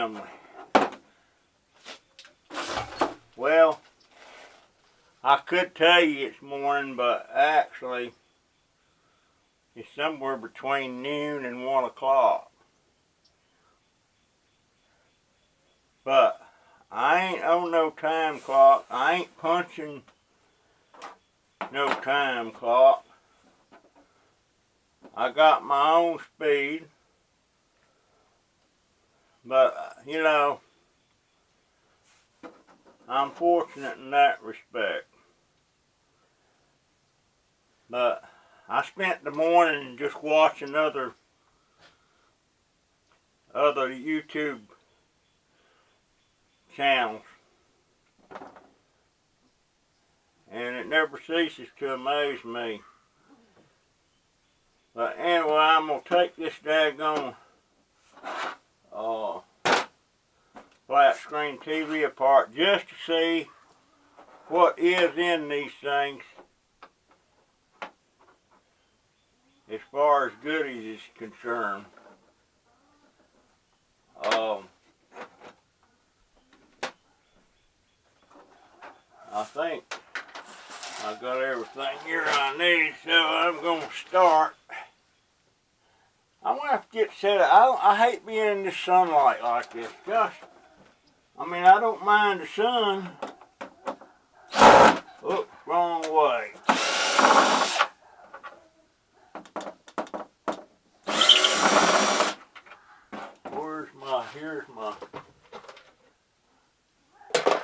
family. Well, I could tell you it's morning, but actually it's somewhere between noon and 1 o'clock. But I ain't on no time clock. I ain't punching no time clock. I got my own speed. But, you know, I'm fortunate in that respect. But I spent the morning just watching other YouTube channels. And it never ceases to amaze me. But anyway, I'm going to take this daggone flat screen TV apart just to see what is in these things as far as goodies is concerned. I think I got everything here I need, so I'm going to start. I'm going to have to get set up. I hate being in the sunlight like this. Gosh, I mean, I don't mind the sun. Oops, wrong way. Here's my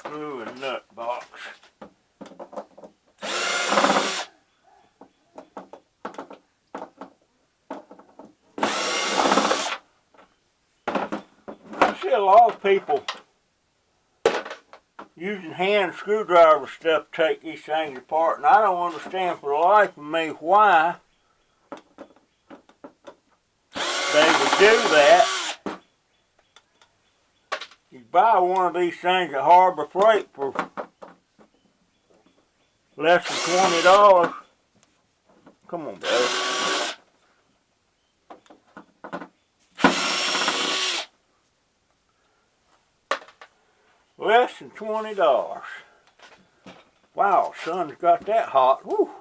glue and nut box. I see a lot of people using hand screwdriver stuff to take these things apart, and I don't understand for the life of me why they would do that. You buy one of these things at Harbor Freight for less than $20. Come on, brother. Less than $20. Wow, sun's got that hot. Woo.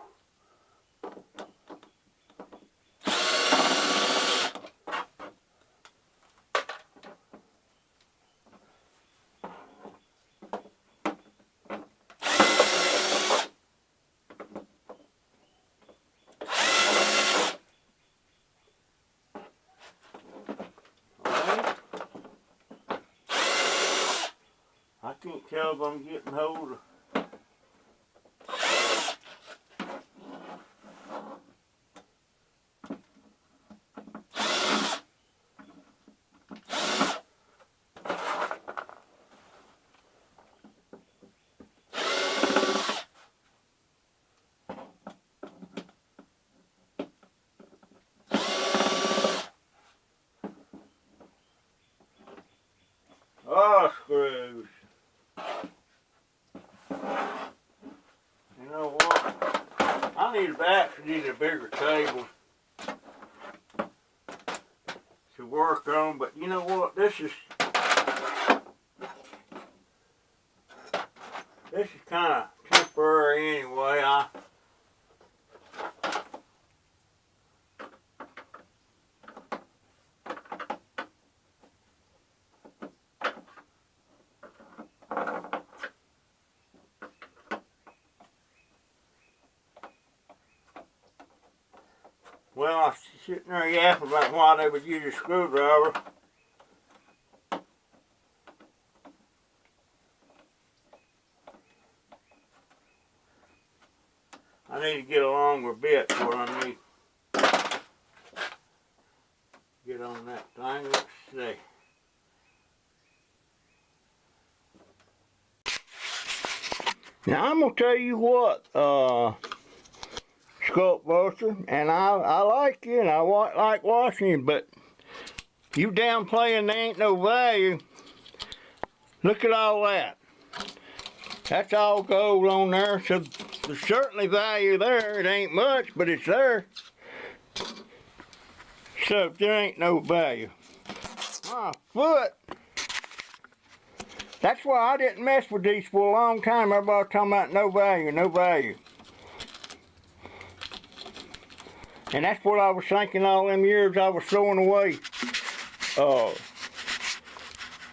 I can't tell if I'm getting hold of. Oh, screws. You know what? I actually need a bigger table to work on, but you know what? This is kind of temporary anyway. Well, I was sitting there yapping about why they would use a screwdriver. I need to get a longer bit for what I need. Get on that thing. Let's see. Now I'm gonna tell you what, Sculpt Buster, and I like you and I like watching you, but you downplaying there ain't no value. Look at all that. That's all gold on there, so there's certainly value there. It ain't much, but it's there. So there ain't no value. My foot. That's why I didn't mess with these for a long time. Everybody was talking about no value, no value. And that's what I was thinking all them years I was throwing away.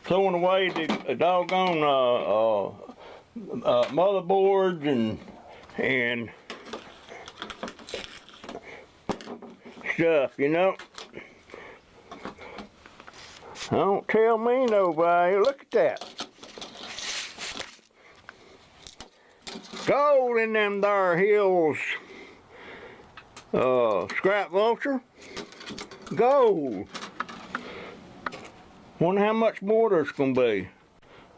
Throwing away the doggone motherboards and stuff, you know. Don't tell me no value. Look at that. Gold in them there hills. Scrap vulture. Gold. Wonder how much more there's gonna be.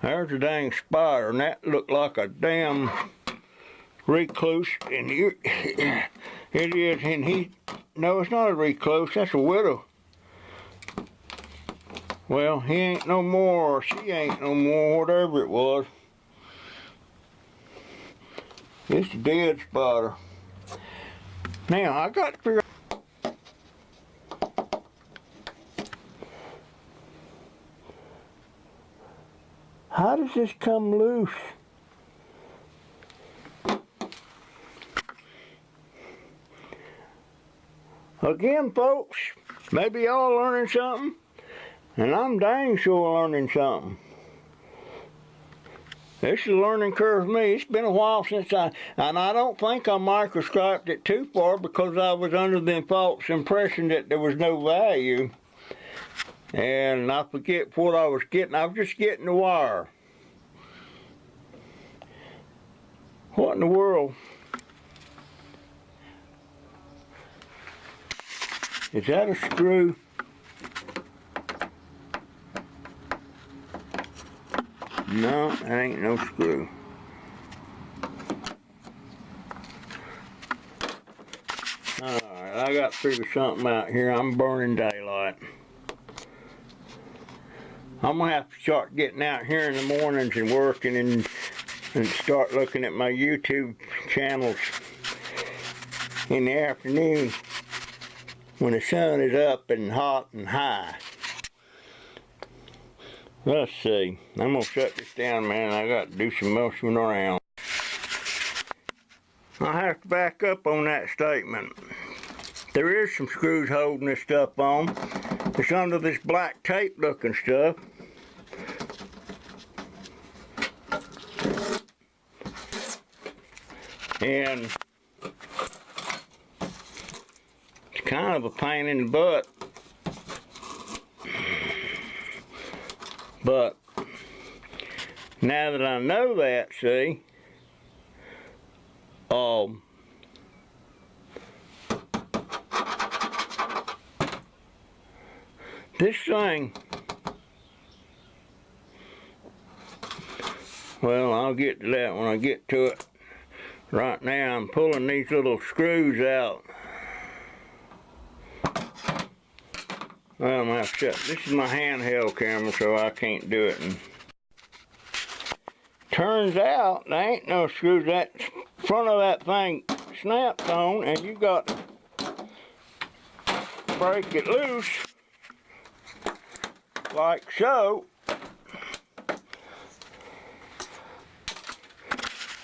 There's a dang spider, and that looked like a damn recluse. And it is, and no, it's not a recluse. That's a widow. Well, he ain't no more, or she ain't no more, whatever it was. It's a dead spider. Now, I got to figure out how does this come loose? Again, folks, maybe y'all learning something, and I'm dang sure learning something. This is a learning curve for me. It's been a while since and I don't think I microscoped it too far because I was under the false impression that there was no value. And I forget what I was getting. I was just getting the wire. What in the world? Is that a screw? No, that ain't no screw. Alright, I got to figure something out here. I'm burning daylight. I'm going to have to start getting out here in the mornings and working and start looking at my YouTube channels in the afternoon when the sun is up and hot and high. Let's see. I'm going to shut this down, man. I got to do some motion around. I have to back up on that statement. There is some screws holding this stuff on. It's under this black tape looking stuff. And it's kind of a pain in the butt. But now that I know that, see, this thing, well, I'll get to that when I get to it. Right now, I'm pulling these little screws out. Well, I'm gonna have to shut. This is my handheld camera, so I can't do it. And turns out there ain't no screws. That front of that thing snaps on, and you got to break it loose, like so.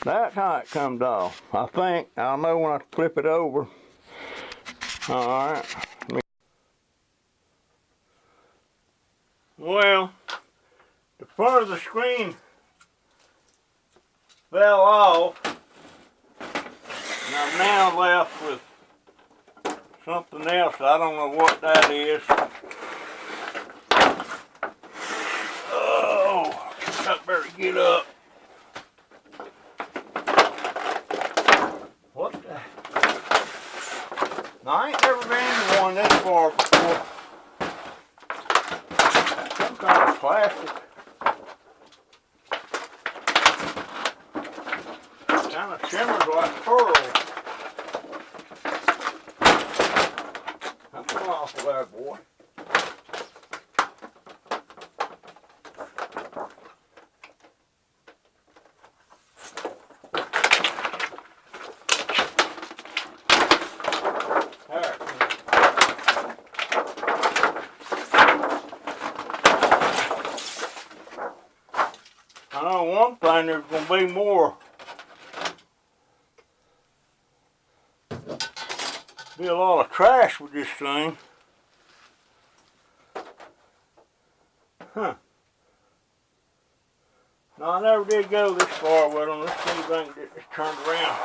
That's how it comes off. I think. I'll know when I flip it over. All right. Well, the front of the screen fell off, and I'm now left with something else. I don't know what that is. Oh, I better get up. What the? Now, I ain't never been in one this far before. Kind of plastic. Kind of shimmers like pearl. Come off of there, boy. one thing, there's going to be more. Be a lot of trash with this thing. Huh. No, I never did go this far with them. Let's see if I can get this turned around.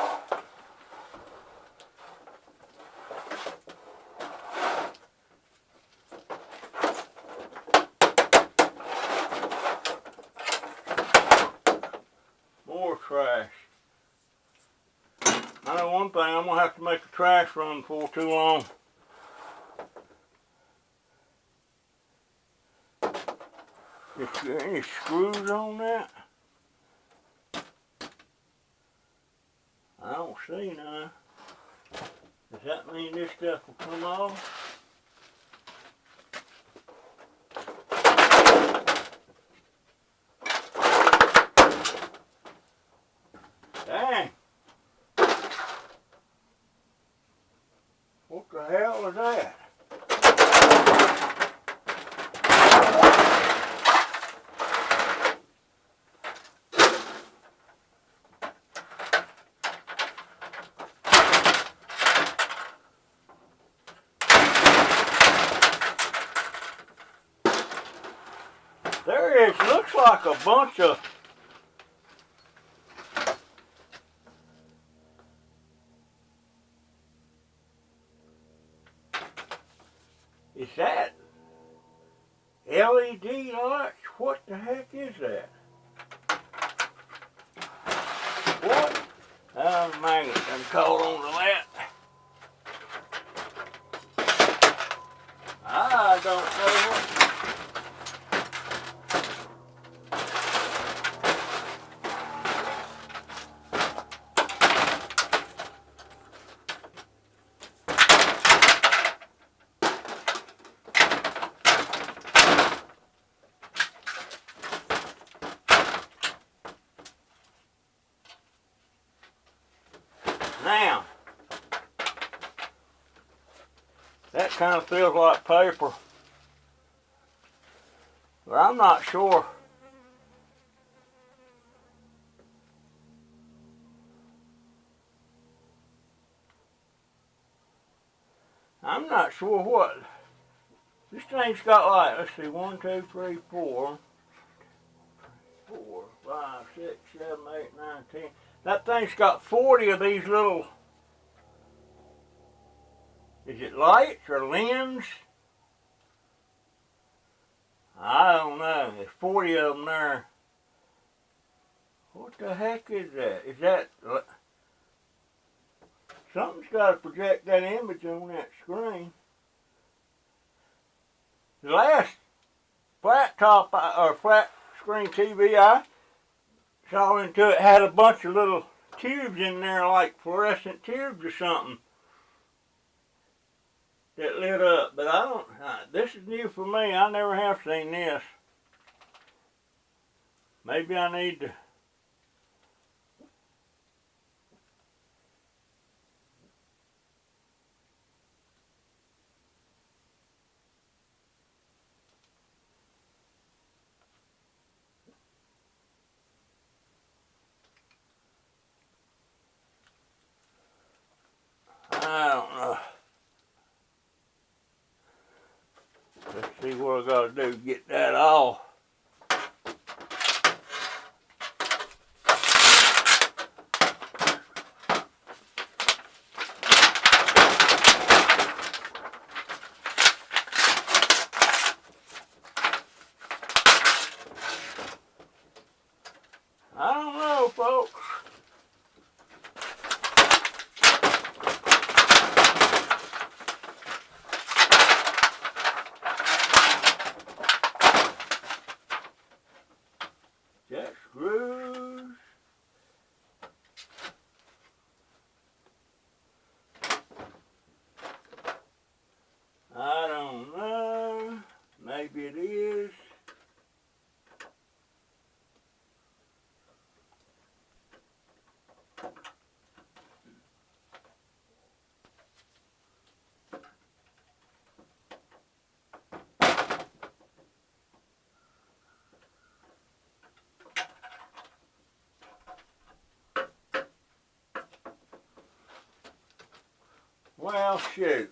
More trash. I know one thing, I'm going to have to make a trash run before too long. Is there any screws on that? I don't see none. Does that mean this stuff will come off? Dang. What the hell is that? There is, looks like a bunch of is that LED lights? What the heck is that? What? Oh, magnet, I'm caught on to that. I don't know what. Now, that kind of feels like paper, but I'm not sure. I'm not sure what. This thing's got like, let's see, 1, 2, 3, 4, 4, 5, 6, 7, 8, 9, 10. That thing's got 40 of these little, is it lights or lens? I don't know. There's 40 of them there. What the heck is that? Is that, something's got to project that image on that screen. The last flat top or flat screen TV I saw into it had a bunch of little tubes in there, like fluorescent tubes or something, that lit up. But I don't, this is new for me. I never have seen this. Maybe I need to. I don't know. Let's see what I gotta do to get that off. I don't know, folks. Well, shoot.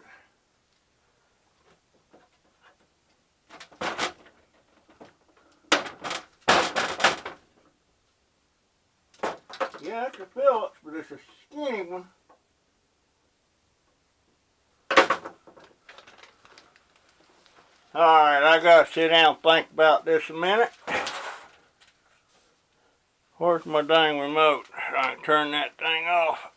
Yeah, it's a Phillips, but it's a skinny one. Alright, I gotta sit down and think about this a minute. Where's my dang remote? I can turn that thing off.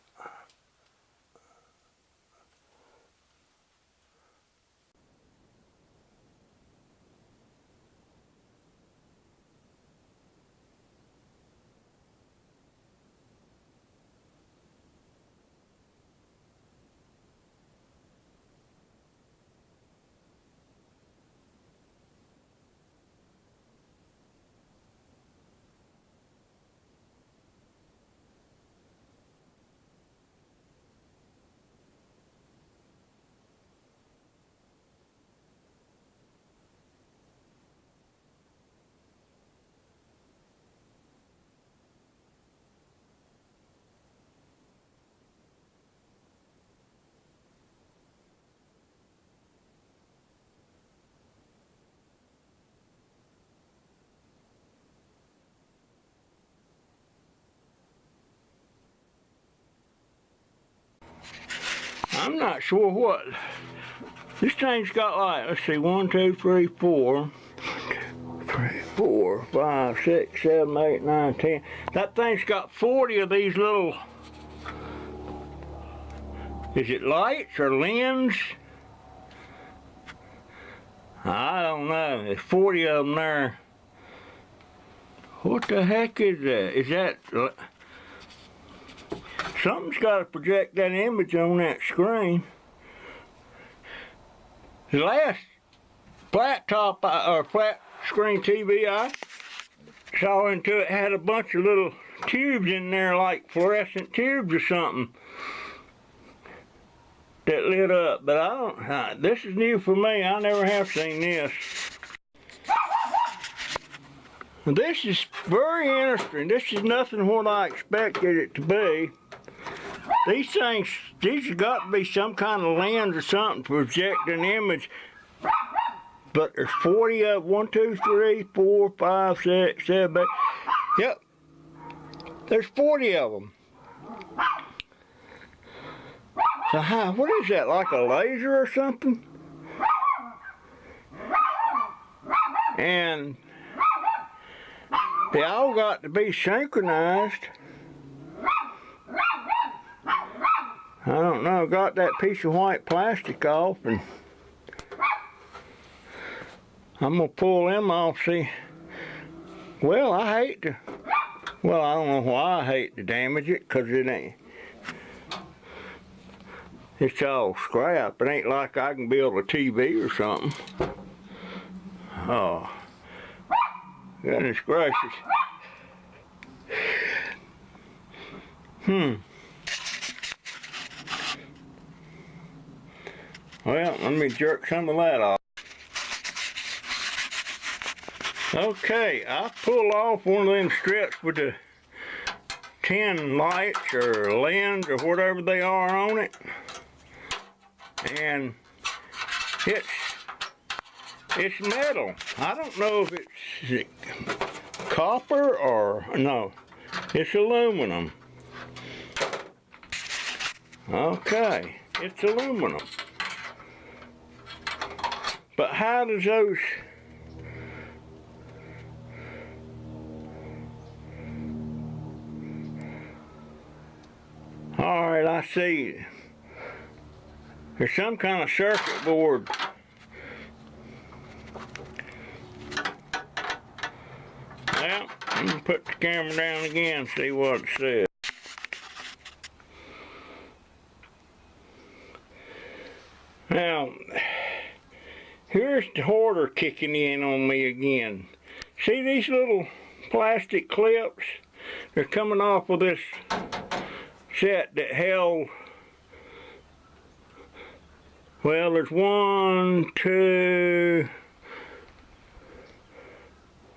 I'm not sure what. This thing's got like, let's see, 1, 2, 3, 4. 3, 4, 5, 6, 7, 8, 9, 10. That thing's got 40 of these little, is it lights or lens? I don't know. There's 40 of them there. What the heck is that? Is that... Something's got to project that image on that screen. The last flat top or flat screen TV I saw into it had a bunch of little tubes in there, like fluorescent tubes or something, that lit up. But I don't. This is new for me. I never have seen this. This is very interesting. This is nothing what I expected it to be. These things, these have got to be some kind of lens or something to project an image. But there's 40 of 1, 2, 3, 4, 5, 6, 7, 8. Yep. There's 40 of them. So what is that, like a laser or something? And they all got to be synchronized. I don't know, got that piece of white plastic off, and I'm gonna pull them off, see. Well, I don't know why I hate to damage it, 'cause it ain't. It's all scrap. It ain't like I can build a TV or something. Oh, goodness gracious. Well, let me jerk some of that off. Okay, I pull off one of them strips with the 10 lights or lens or whatever they are on it. And it's metal. I don't know if it's copper or no, it's aluminum. Okay, it's aluminum. But how does those... Alright, I see. There's some kind of circuit board. Well, I'm going to put the camera down again and see what it says. Now, here's the hoarder kicking in on me again. See these little plastic clips? They're coming off of this set that held, well, there's 1, 2,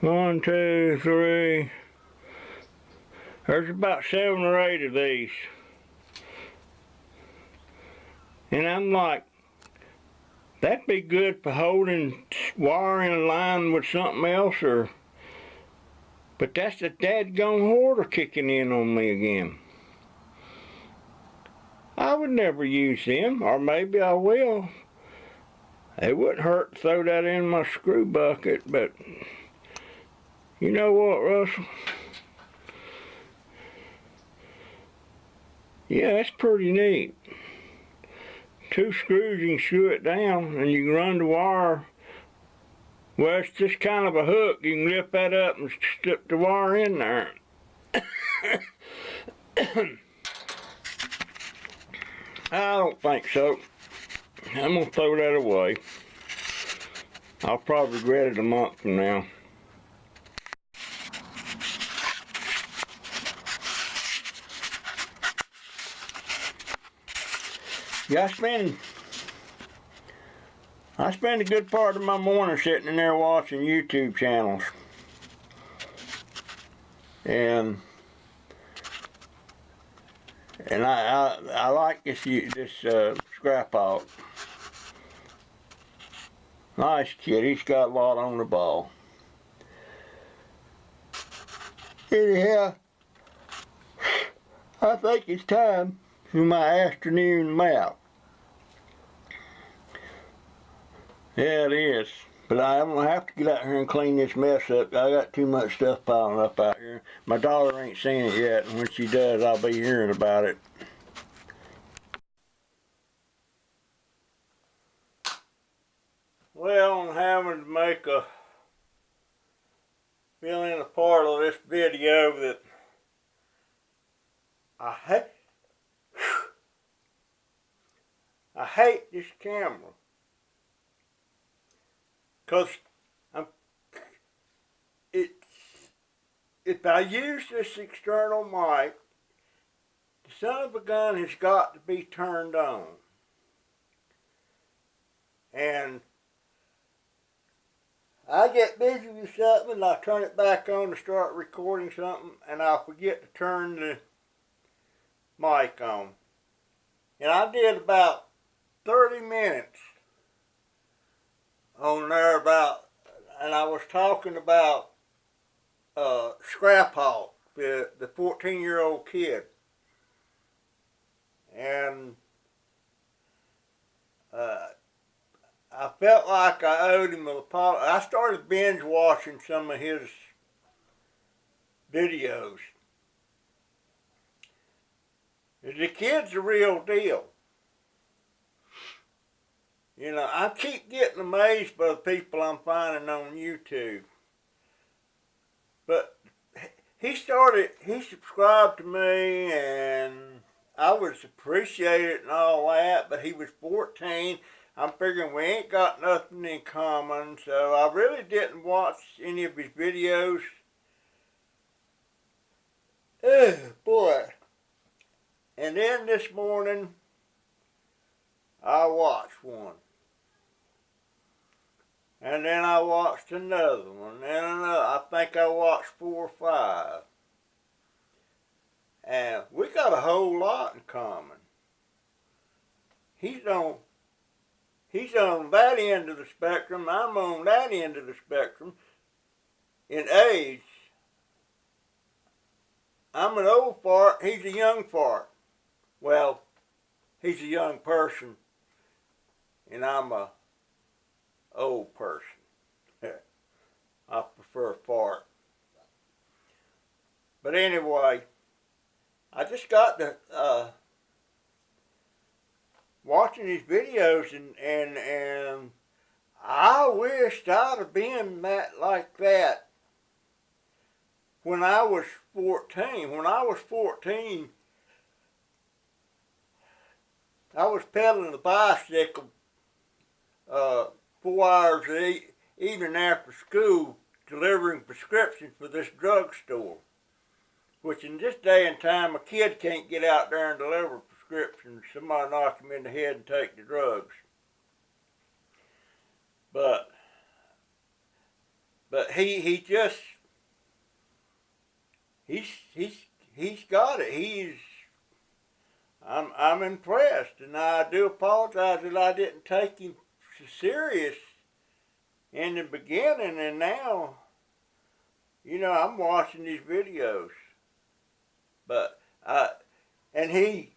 3, there's about 7 or 8 of these. And I'm like, that'd be good for holding wire in line with something else, but that's the dadgone hoarder kicking in on me again. I would never use them, or maybe I will. It wouldn't hurt to throw that in my screw bucket, but you know what, Russell? Yeah, that's pretty neat. 2 screws, you can screw it down, and you can run the wire. Well, it's just kind of a hook. You can lift that up and slip the wire in there. I don't think so. I'm gonna throw that away. I'll probably regret it a month from now. Yeah, I spend a good part of my morning sitting in there watching YouTube channels. And I like this scrap out. Nice kid, he's got a lot on the ball. Anyhow, I think it's time for my afternoon nap. Yeah, it is. But I'm going to have to get out here and clean this mess up. I got too much stuff piling up out here. My daughter ain't seen it yet, and when she does, I'll be hearing about it. Well, I'm having to make fill in a part of this video that I hate this camera. Cause if I use this external mic, the son of a gun has got to be turned on. And I get busy with something and I turn it back on to start recording something and I forget to turn the mic on. And I did about 30 minutes on there and I was talking about Scrap Hawk, the 14-year-old kid. And I felt like I owed him an apology. I started binge watching some of his videos. The kid's the real deal. You know, I keep getting amazed by the people I'm finding on YouTube. But he subscribed to me and I would appreciate it and all that, but he was 14. I'm figuring we ain't got nothing in common, so I really didn't watch any of his videos. Oh, boy. And then this morning, I watched one. And then I watched another one, and another. I think I watched 4 or 5. And we got a whole lot in common. He's on that end of the spectrum, I'm on that end of the spectrum. In age, I'm an old fart, he's a young fart. Well, he's a young person, and I'm a old person. I prefer fart. But anyway, I just got to watching these videos and I wished I'd have been like that when I was 14. When I was 14, I was pedaling a bicycle 4 hours evening after school, delivering prescriptions for this drugstore. Which in this day and time, a kid can't get out there and deliver prescriptions. Somebody knock him in the head and take the drugs. But he's got it. I'm impressed, and I do apologize that I didn't take him serious in the beginning, and now, I'm watching these videos. But and it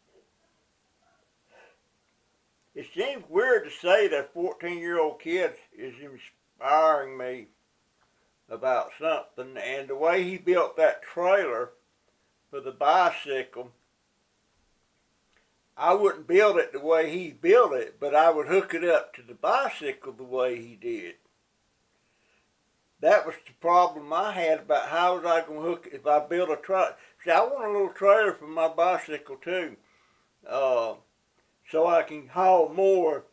seems weird to say that 14-year-old kid is inspiring me about something, and the way he built that trailer for the bicycle, I wouldn't build it the way he built it, but I would hook it up to the bicycle the way he did. That was the problem I had about how was I going to hook it if I built a trailer. See, I want a little trailer for my bicycle too, so I can haul more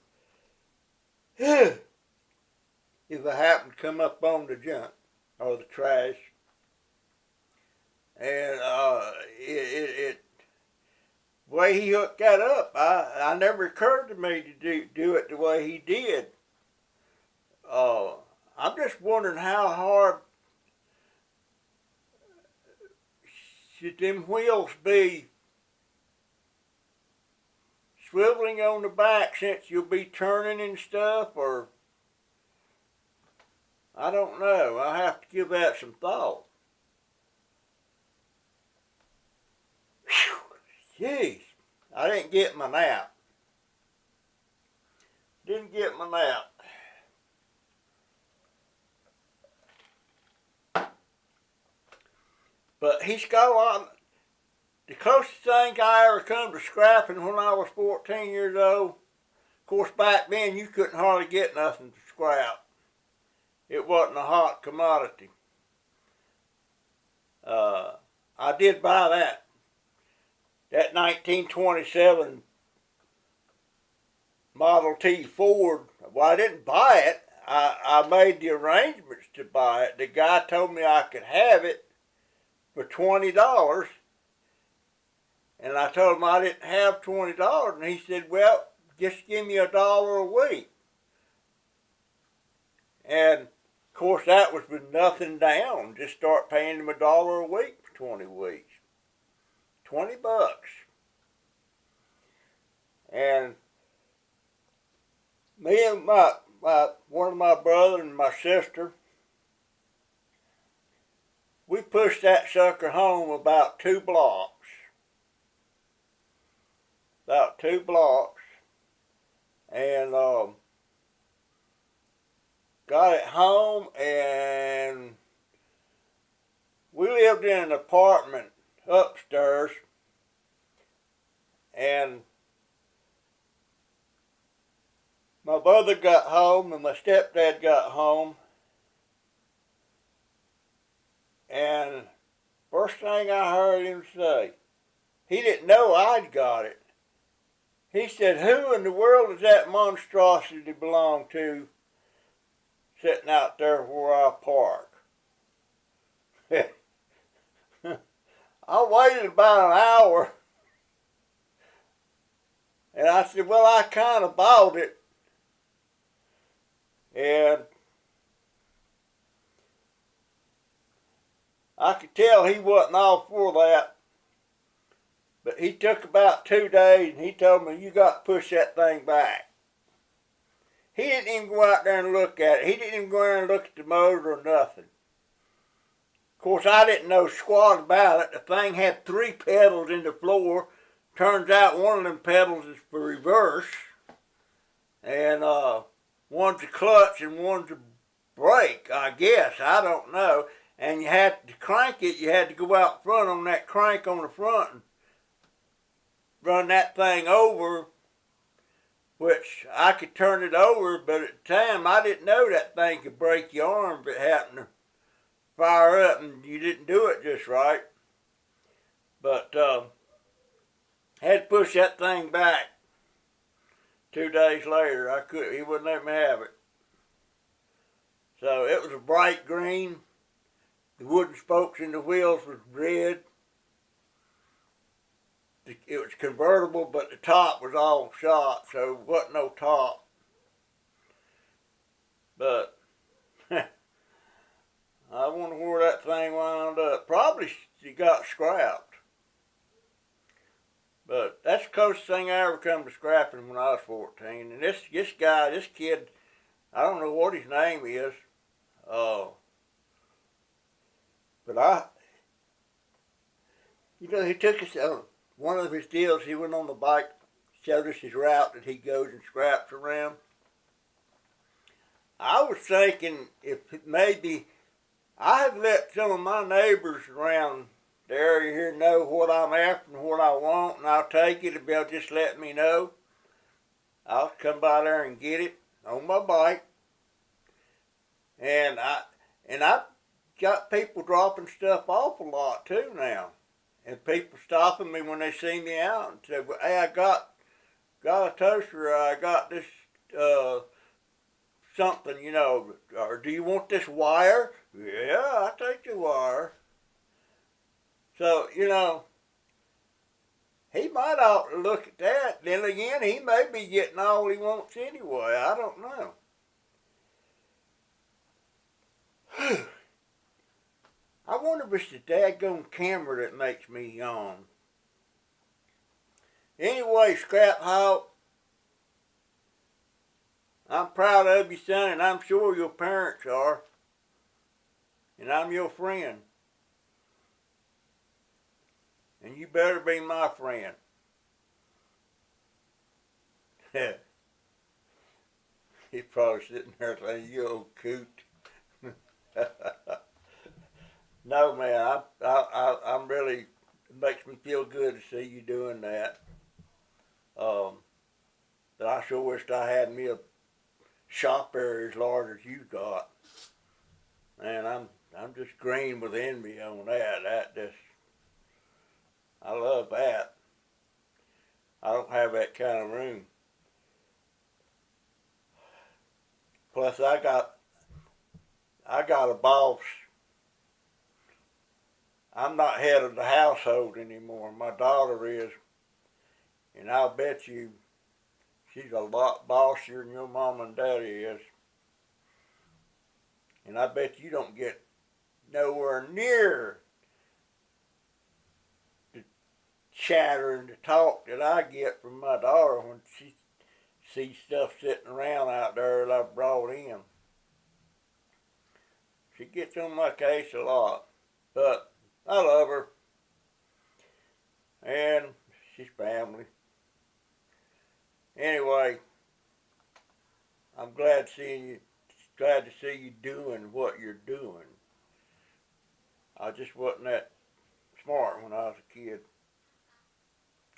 if I happen to come up on the junk or the trash. And the way he hooked that up, I never occurred to me to do it the way he did. I'm just wondering how hard should them wheels be swiveling on the back, since you'll be turning and stuff, or I don't know. I'll have to give that some thought. Whew, jeez, I didn't get my nap. Didn't get my nap. But he's got a lot. The closest thing I ever come to scrapping when I was 14 years old, of course back then you couldn't hardly get nothing to scrap. It wasn't a hot commodity. I did buy that 1927 Model T Ford. Well, I didn't buy it. I made the arrangements to buy it. The guy told me I could have it for $20. And I told him I didn't have $20. And he said, well, just give me $1 a week. And of course that was with nothing down. Just start paying him $1 a week for 20 weeks. $20. And me and one of my brother and my sister, we pushed that sucker home about 2 blocks. About 2 blocks. And got it home, and we lived in an apartment upstairs, and my brother got home and my stepdad got home, and first thing I heard him say, he didn't know I'd got it. He said, who in the world does that monstrosity belong to sitting out there where I park? I waited about an hour, and I said, well, I kind of bought it. And I could tell he wasn't all for that. But he took about 2 days, and he told me, you got to push that thing back. He didn't even go out there and look at it. He didn't even go out and look at the motor or nothing. Of course, I didn't know squat about it. The thing had 3 pedals in the floor. Turns out one of them pedals is for reverse. And one's a clutch and one's a brake, I guess. I don't know. And you had to crank it. You had to go out front on that crank on the front and run that thing over, which I could turn it over, but at the time I didn't know that thing could break your arm if it happened to fire up and you didn't do it just right. But had to push that thing back 2 days later. He wouldn't let me have it. So it was a bright green. The wooden spokes in the wheels was red. It was convertible, but the top was all shot, so it wasn't no top. But I wonder where that thing wound up. Probably she got scrapped. But that's the closest thing I ever come to scrapping when I was 14. And this kid, I don't know what his name is, uh, but he took us on one of his deals. He went on the bike, showed us his route that he goes and scraps around. I was thinking if maybe I have let some of my neighbors around the area here know what I'm after and what I want, and I'll take it if they'll just let me know. I'll come by there and get it on my bike. And I've got people dropping stuff off a lot too now. And people stopping me when they see me out and say, well, hey, I got a toaster, I got this something, or do you want this wire? Yeah, I'll take the wire. So, he might ought to look at that. Then again, he may be getting all he wants anyway. I don't know. I wonder if it's the daggone camera that makes me yawn. Anyway, Scrap Hawk, I'm proud of you, son, and I'm sure your parents are. And I'm your friend. And you better be my friend. He's probably sitting there saying, you old coot. No, man, I'm really, it makes me feel good to see you doing that. But I sure wished I had me a shop area as large as you got. Man, I'm just green with envy on that. I love that. I don't have that kind of room. Plus, I got a boss. I'm not head of the household anymore. My daughter is. And I'll bet you she's a lot bossier than your mom and daddy is. And I bet you don't get nowhere near the chatter and the talk that I get from my daughter when she sees stuff sitting around out there that I've brought in. She gets on my case a lot. But I love her. And she's family. Anyway, I'm glad to see you doing what you're doing. I just wasn't that smart when I was a kid.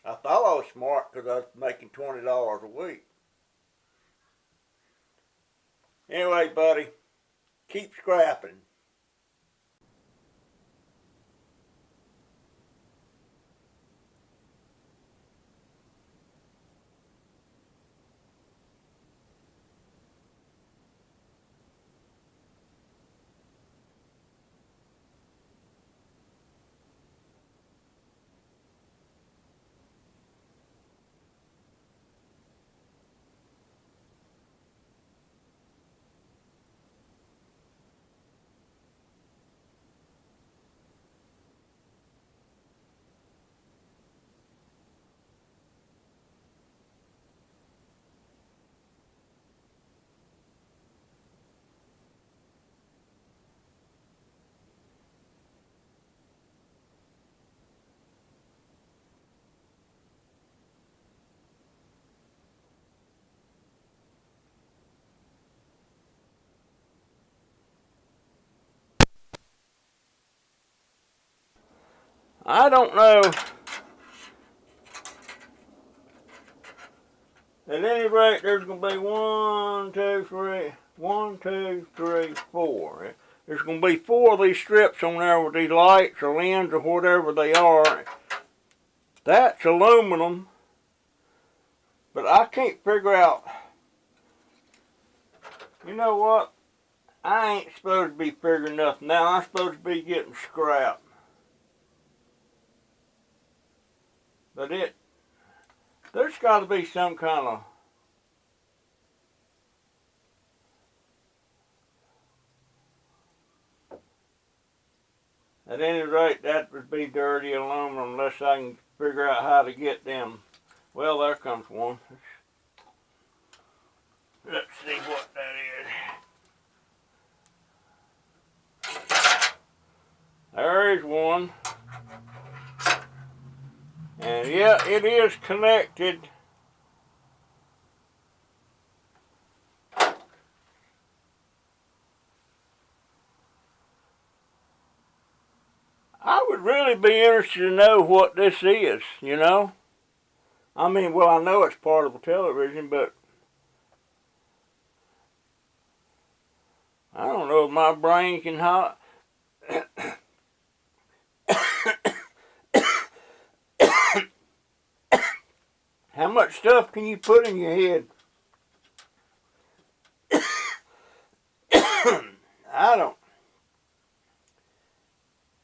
I thought I was smart because I was making $20 a week. Anyway, buddy, keep scrapping. I don't know. At any rate, there's going to be 4. There's going to be 4 of these strips on there with these lights or lens or whatever they are. That's aluminum, but I can't figure out. You know what? I ain't supposed to be figuring nothing out. I'm supposed to be getting scrap. But there's got to be some kind of at any rate, that would be dirty aluminum unless I can figure out how to get them. Well, there comes one. Let's see what that is. There is one. And yeah, it is connected. I would really be interested to know what this is, you know? I mean, well, I know it's part of a television, but I don't know if my brain can how much stuff can you put in your head? I don't.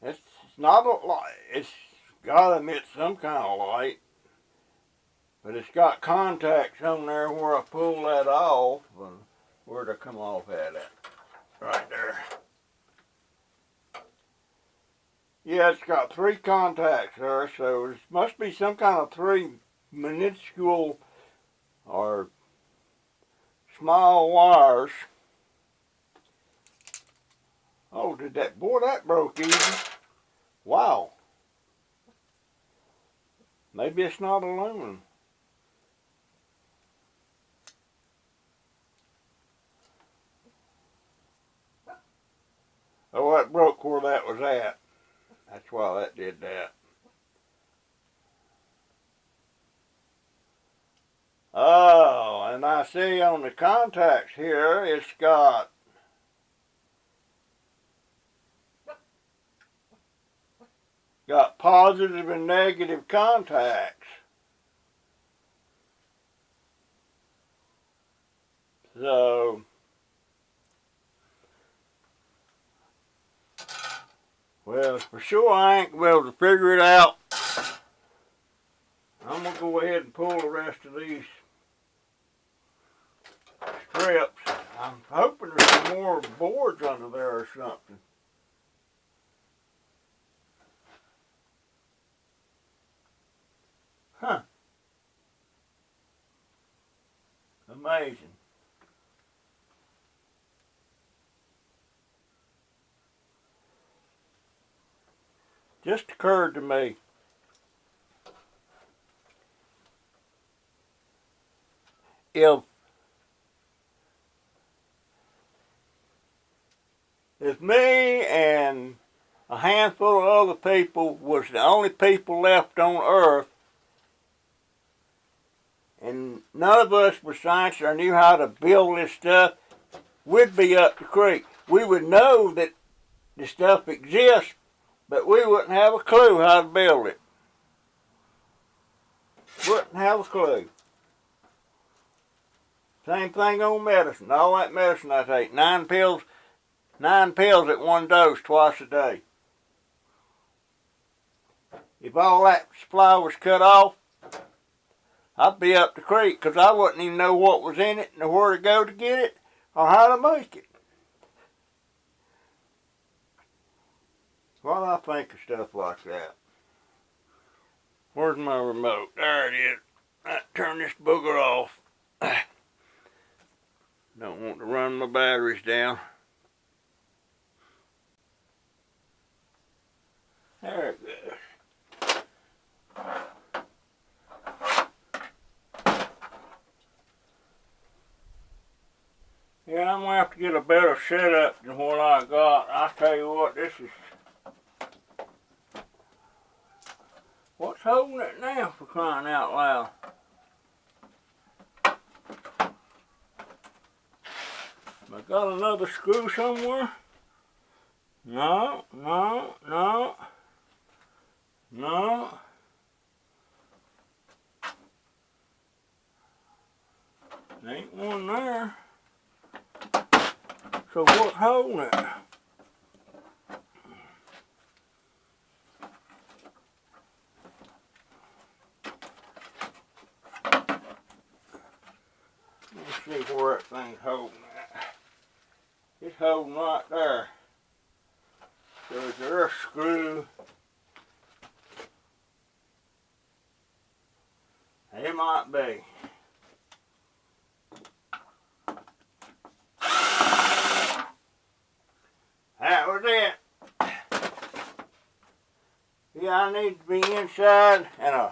It's not a light. It's got to emit some kind of light. But it's got contacts on there where I pull that off. And where'd I come off at it? Right there. Yeah, it's got 3 contacts there, so it must be some kind of 3 minuscule or small wires. Oh, boy, that broke easy. Wow. Maybe it's not aluminum. Oh, that broke where that was at. That's why that did that. Oh, and I see on the contacts here, it's got positive and negative contacts. So, well, for sure I ain't gonna be able to figure it out. I'm gonna go ahead and pull the rest of these strips. I'm hoping there's some more boards under there or something. Huh. Amazing. Just occurred to me. If me and a handful of other people was the only people left on Earth, and none of us were scientists or knew how to build this stuff, we'd be up the creek. We would know that the stuff exists, but we wouldn't have a clue how to build it. Wouldn't have a clue. Same thing on medicine. All that medicine I take, 9 pills at 1 dose twice a day. If all that supply was cut off, I'd be up the creek because I wouldn't even know what was in it and where to go to get it or how to make it. Well, I think of stuff like that. Where's my remote? There it is. I turn this booger off. Don't want to run my batteries down. There it goes. Yeah, I'm going to have to get a better setup than what I got. I'll tell you what, this is... What's holding it now, for crying out loud? Have I got another screw somewhere? No. Ain't one there. So what's holding it? Let's see where that thing's holding at. It's holding right there. So is there a screw? might be. That was it. Yeah, I need to be inside and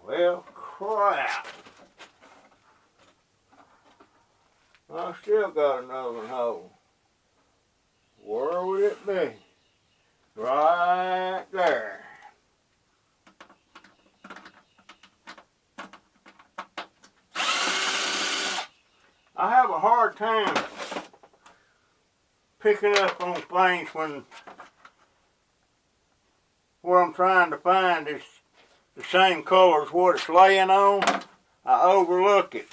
well, crap. I still got another hole. Where would it be? Right there. I have a hard time picking up on things when what I'm trying to find is the same color as what it's laying on. I overlook it.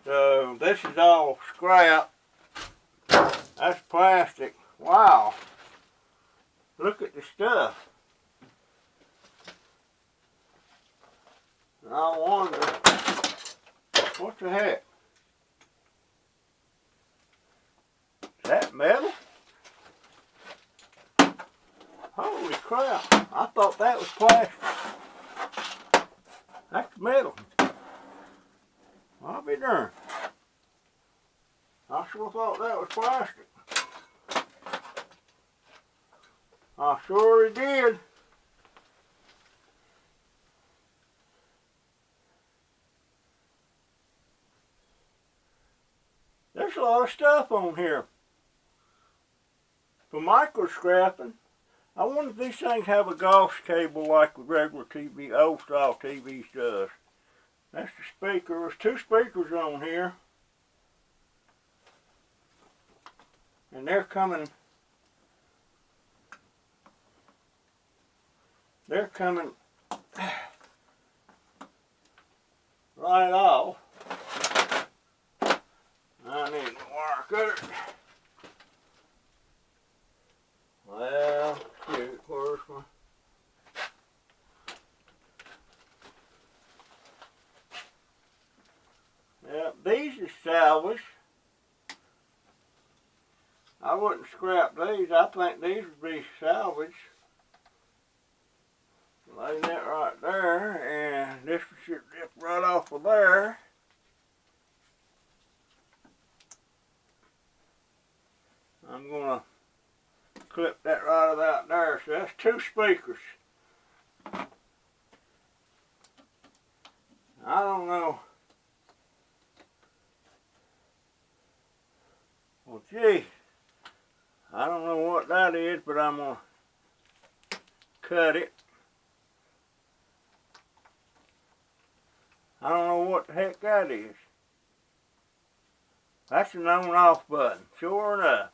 So this is all scrap. That's plastic. Wow. Look at the stuff. And I wonder, what the heck? Is that metal? Holy crap. I thought that was plastic. That's metal. I'll be darned. I sure thought that was plastic. I sure did. There's a lot of stuff on here. For micro scrapping, I wonder if these things have a Gauss cable like the regular TV, old style TV does. That's the speaker. There's two speakers on here. And they're coming right off. I need a wire cutter. Well, shoot, where's my... Yeah, these are salvage. I wouldn't scrap these. I think these would be salvage. Lay that right there, and this should dip right off of there. I'm gonna clip that right about there. So that's two speakers. I don't know. Well, gee, I don't know what that is, but I'm gonna cut it. I don't know what the heck that is. That's an on-off button, sure enough.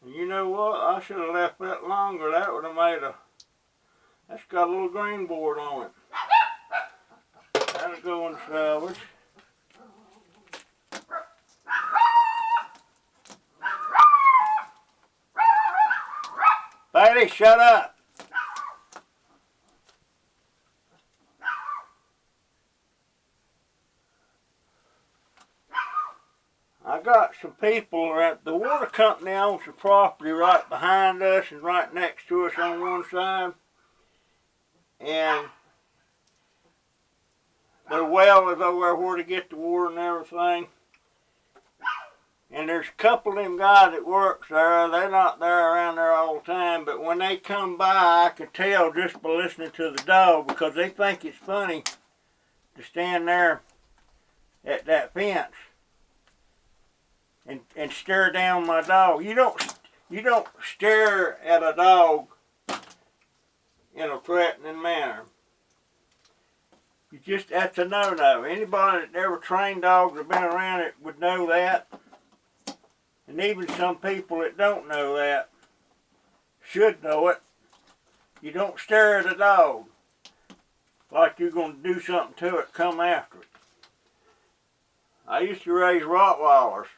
And you know what? I should have left that longer. That would have made a... That's got a little green board on it. That'll go in the salvage. Betty, shut up! I got some people at the water company owns the property right behind us and right next to us on one side. And their well is over there where to get the water and everything. And there's a couple of them guys that works there. They're not there around there all the time, but when they come by, I can tell just by listening to the dog, because they think it's funny to stand there at that fence and stare down my dog. You don't stare at a dog in a threatening manner. That's a no-no. Anybody that ever trained dogs or been around it would know that. And even some people that don't know that should know it. You don't stare at a dog like you're going to do something to it, come after it. I used to raise Rottweilers,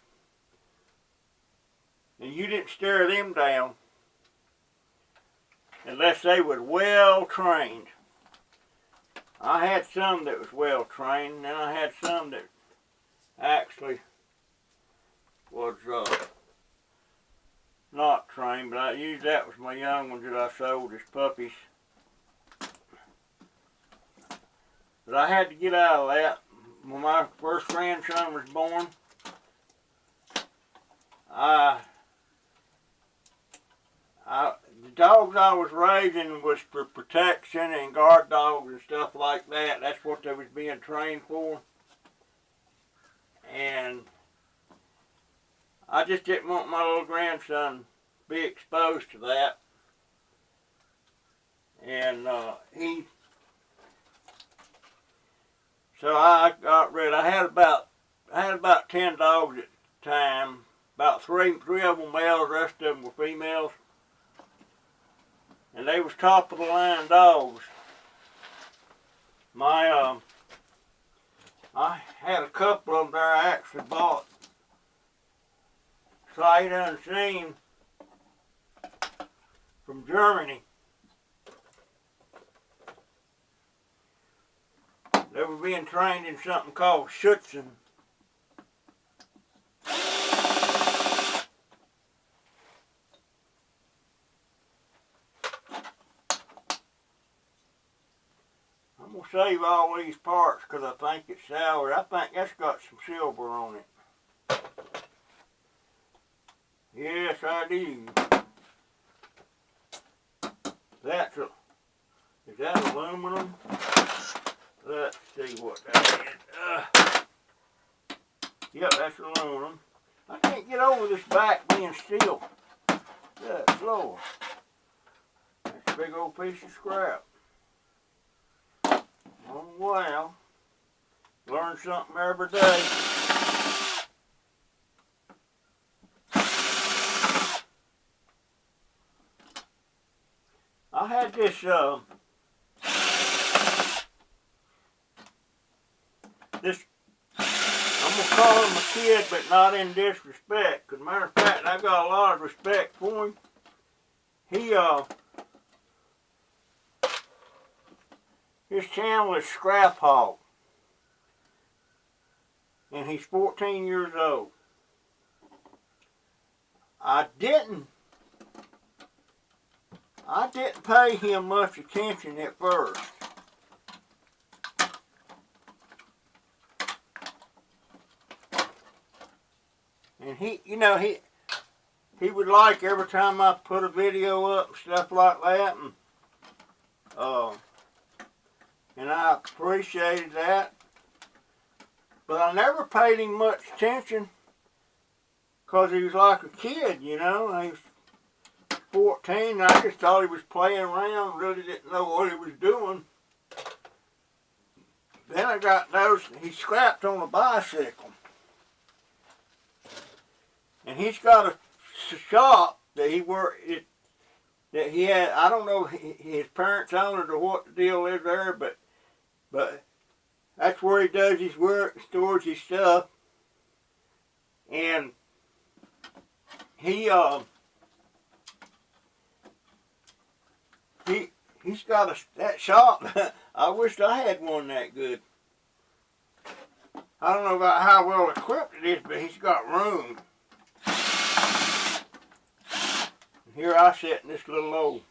and you didn't stare them down unless they were well trained. I had some that was well trained, and then I had some that actually was not trained, but I used that with my young ones that I sold as puppies. But I had to get out of that. When my first grandson was born, the dogs I was raising was for protection and guard dogs and stuff like that. That's what they was being trained for. And I just didn't want my little grandson to be exposed to that. And so I got rid. I had about 10 dogs at the time. About three of them males, the rest of them were females. And they was top of the line dogs. I had a couple of them there I actually bought sight unseen from Germany. They were being trained in something called Schutzen. I'm going to save all these parts because I think it's sour. I think that's got some silver on it. Yes, I do. Is that aluminum? Let's see what that is. Yep, that's aluminum. I can't get over this back being steel. Good Lord. That's a big old piece of scrap. Oh well. Learn something every day. I had this I'm going to call him a kid, but not in disrespect. Because matter of fact, I got a lot of respect for him. His channel is Scrap Hog. And he's 14 years old. I didn't pay him much attention at first. And he would like every time I put a video up and stuff like that, and I appreciated that. But I never paid him much attention because he was like a kid, you know. He was 14, and I just thought he was playing around, really didn't know what he was doing. Then I got noticed he scrapped on a bicycle. And he's got a shop that he had. I don't know his parents owned it or what the deal is there, but that's where he does his work, stores his stuff. And he's got that shop. I wished I had one that good. I don't know about how well equipped it is, but he's got room. Here I sit in this little old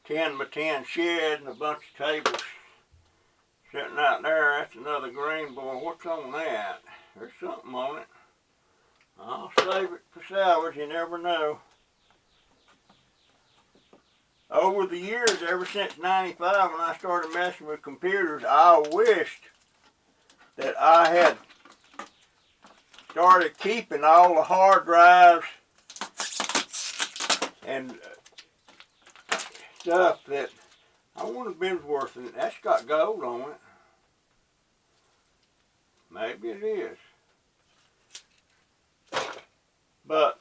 10 by 10 shed and a bunch of tables sitting out there. That's another grain board. What's on that? There's something on it. I'll save it for salvage, you never know. Over the years, ever since 95 when I started messing with computers, I wished that I had started keeping all the hard drives and stuff that I want to Bensworth, and that's got gold on it. Maybe it is. But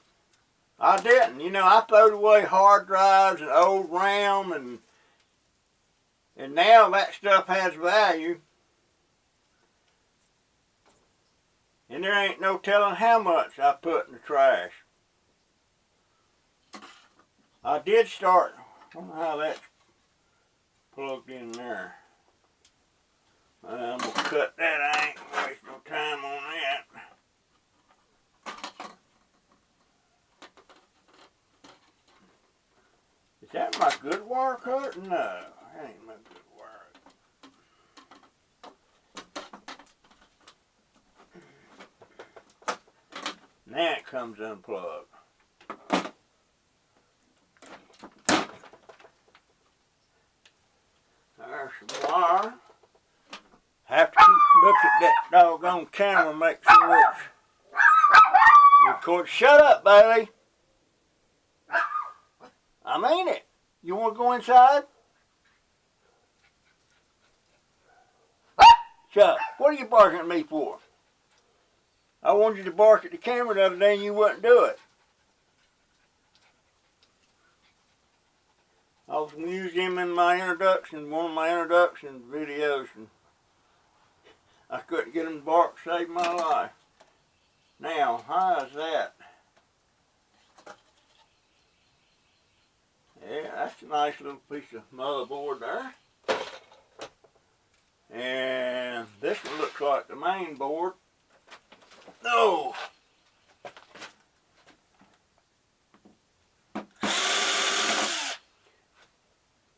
I didn't. You know, I throwed away hard drives and old RAM, and now that stuff has value. And there ain't no telling how much I put in the trash. I did start, I don't know how that's plugged in there. I'm gonna cut that. I ain't gonna waste no time on that. Is that my good wire cutter? No, that ain't my good wire. Now it comes unplugged. There's some wire. Have to look at that doggone camera, make sure it's recorded. Shut up, Bailey. I mean it. You want to go inside? Shut up. What are you barking at me for? I wanted you to bark at the camera the other day and you wouldn't do it. I was going to use him in my introduction, one of my introduction videos, and I couldn't get him to bark to save my life. Now, how is that? Yeah, that's a nice little piece of motherboard there. And this one looks like the main board. No!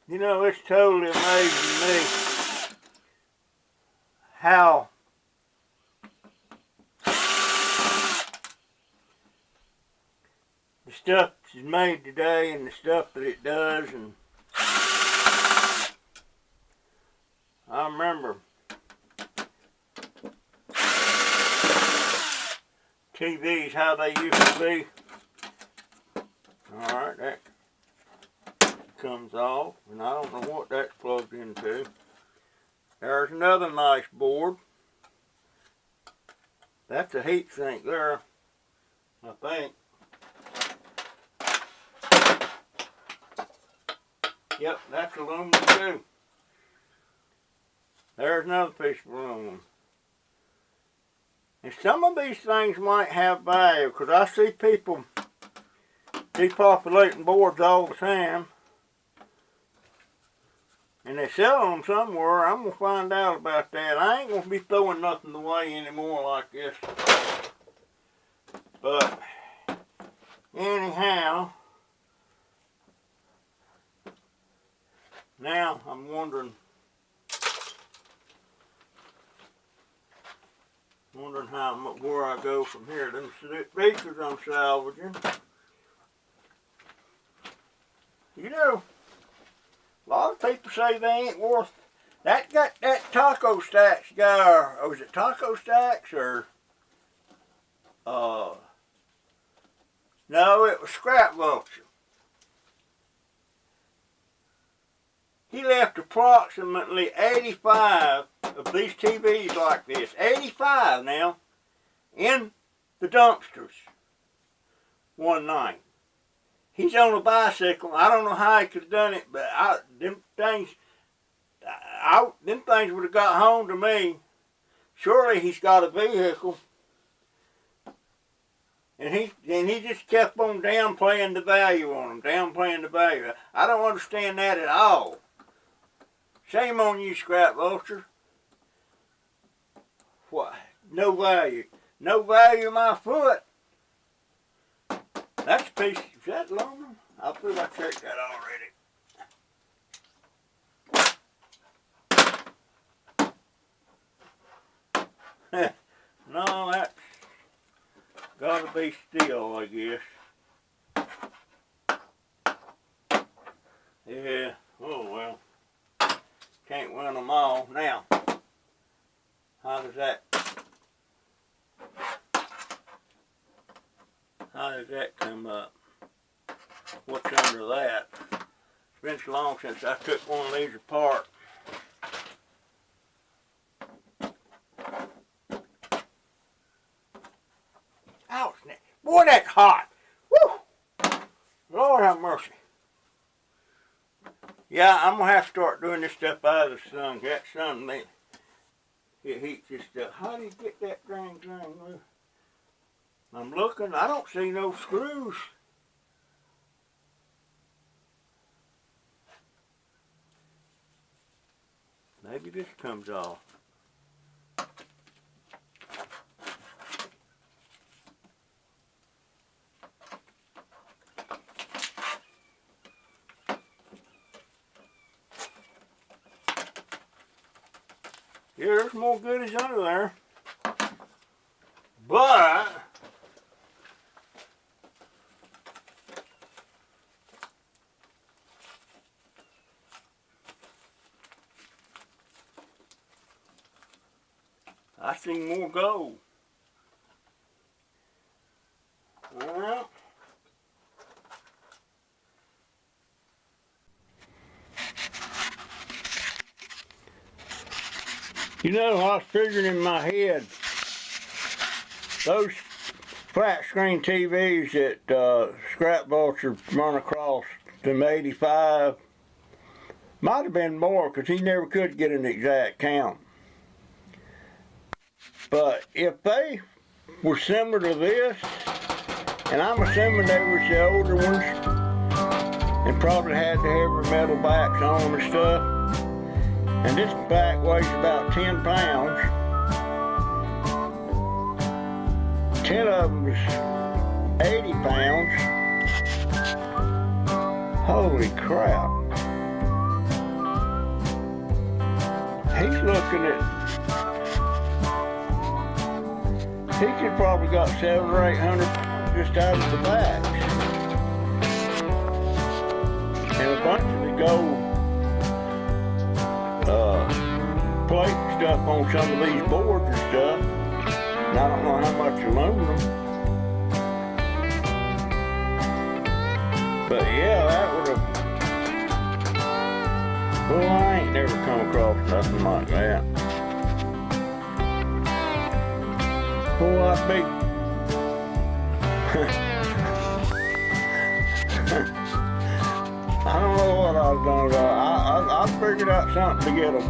You know, it's totally amazing to me how the stuff is made today and the stuff that it does. And I remember TVs, how they used to be. Alright, that comes off, and I don't know what that's plugged into. There's another nice board. That's a heat sink there, I think. Yep, that's aluminum too. There's another piece of aluminum. And some of these things might have value, because I see people depopulating boards all the time. And they sell them somewhere. I'm going to find out about that. I ain't going to be throwing nothing away anymore like this. But, anyhow, now I'm wondering where I go from here. Them speakers I'm salvaging. You know, a lot of people say they ain't worth. That Taco Stacks guy, or was it Taco Stacks or? No, it was Scrap Vulture. He left approximately 85 of these TVs like this, 85 now, in the dumpsters one night. He's on a bicycle. I don't know how he could have done it, but them things would have got home to me. Surely he's got a vehicle. And he just kept on downplaying the value on them, downplaying the value. I don't understand that at all. Shame on you, Scrap Vulture. What? No value. No value in my foot. That's a piece. Is that aluminum? I believe I checked that already. No, that's gotta be steel, I guess. Yeah. Oh well. Can't win them all. Now, how does that come up? What's under that? It's been so long since I took one of these apart. Ouch, boy, that's hot. Woo! Lord have mercy. Yeah, I'm going to have to start doing this stuff out of the sun. That sun, it heats this stuff. How do you get that dang thing loose? I'm looking, I don't see no screws. Maybe this comes off. Yeah, there's more goodies under there. But I see more gold. Well, you know, I was figuring in my head, those flat screen TVs that Scrap Vulture run across them 85 might have been more, because he never could get an exact count. But if they were similar to this, and I'm assuming they was the older ones, and probably had the heavy metal backs on and stuff, and this back weighs about 10 pounds. 10 of them was 80 pounds. Holy crap. He's looking at, he could probably got 700 or 800 pounds just out of the backs. And a bunch of the gold plate and stuff on some of these boards and stuff. And I don't know how much aluminum. But yeah, that would have, well, I ain't never come across nothing like that. Boy, that big. I don't know what I was gonna do. I figured out something to get them.